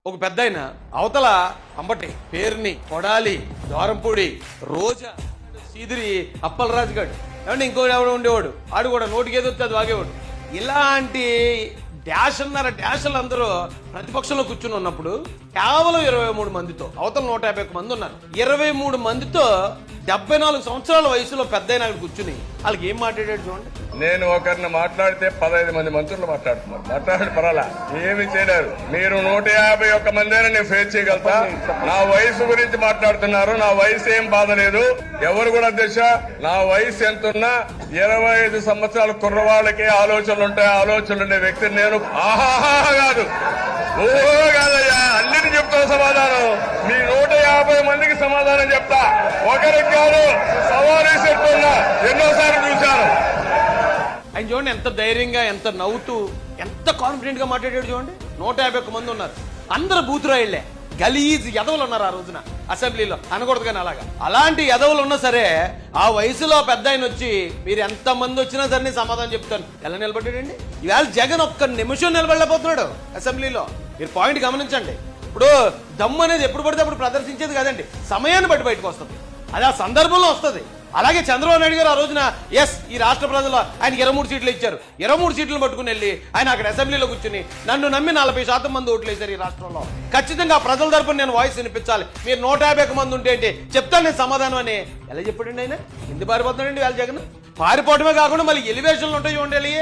ఒక పెద్దాయన అవతల అంబటి పేరుని కొడాలి దోరంపూడి రోజా సీదిరి అప్పలరాజు గారు ఏమంటే ఇంకోటి ఎవడో ఉండేవాడు ఆడు కూడా నోటికి ఏదో వస్తే అది వాగేవాడు. ఇలాంటి డాషలు అందరూ ప్రతిపక్షంలో కూర్చుని ఉన్నప్పుడు కేవలం 23 మందితో అవతల 151 మంది ఉన్నారు. 23 మందితో 74 సంవత్సరాల వయసులో పెద్దయిన అక్కడ కూర్చుని వాళ్ళకి ఏం మాట్లాడాడు చూడండి. నేను ఒకరిని మాట్లాడితే 15 మంది మంత్రులు మాట్లాడుతున్నారు. మాట్లాడి పర్వాలా, ఏమి చేయలేరు. మీరు 151 మందిని నేను ఫేస్ చేయగలుగుతా. నా వయసు గురించి మాట్లాడుతున్నారు. నా వయసు ఏం బాధ లేదు. ఎవరు కూడా అధ్యక్ష, నా వయసు ఎంతున్నా 25 సంవత్సరాల కుర్రవాళ్ళకి ఆలోచనలు ఉంటాయి. ఆలోచనలు ఉండే వ్యక్తిని నేను ఆహాహా కాదు, ఓహో కాదయ్యా, అన్నిటి చెప్తా సమాధానం. మీ 150 మందికి సమాధానం చెప్తా. ఒకరికి కాదు, సవారీ చెప్తున్నా, ఎన్నోసార్లు చూశాను. ఆయన చూడండి ఎంత ధైర్యంగా, ఎంత నవ్వుతూ, ఎంత కాన్ఫిడెంట్ గా మాట్లాడాడు చూడండి. 151 మంది ఉన్నారు, అందరు బూతురాయిళ్లే, గలీజ్ ఎదవలు ఉన్నారు ఆ రోజున అసెంబ్లీలో. అనకూడదు కానీ అలాంటి ఎదవలు ఉన్నా సరే ఆ వయసులో పెద్ద ఆయన వచ్చి మీరు ఎంత మంది వచ్చినా సరే నేను సమాధానం చెప్తాను ఎలా నిలబడ్డాడండి. ఇవాళ జగన్ ఒక్క నిమిషం నిలబడలేకపోతున్నాడు అసెంబ్లీలో. మీరు పాయింట్ గమనించండి. ఇప్పుడు దమ్ము అనేది ఎప్పుడు పడితే అప్పుడు ప్రదర్శించేది కాదండి, సమయాన్ని బట్టి బయటకు వస్తుంది. అది ఆ సందర్భంలో వస్తుంది. అలాగే చంద్రబాబు నాయుడు గారు ఆ రోజున ఈ రాష్ట్ర ప్రజలు ఆయనకి 23 సీట్లు ఇచ్చారు. 23 సీట్లు పట్టుకుని వెళ్ళి ఆయన అక్కడ అసెంబ్లీలో కూర్చుని నన్ను నమ్మి 40% మంది ఓట్లు వేశారు ఈ రాష్ట్రంలో. ఖచ్చితంగా ప్రజల తరపున నేను వాయిస్ వినిపించాలి. మీరు 151 మంది ఉంటే ఏంటి చెప్తాను నేను సమాధానం అని ఎలా చెప్పాడండి ఆయన. ఎందుకు పారిపోతున్నాడండి వాళ్ళ జగన్? పారిపోవటమే కాకుండా మళ్ళీ ఎలివేషన్లు ఉంటాయి చూడండి.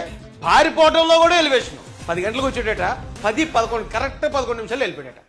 పారిపోవటంలో కూడా ఎలివేషన్. 10 గంటలకు వచ్చేటట 10-11 కరెక్ట్ 11 నిమిషాలు వెళ్ళిపోయాట.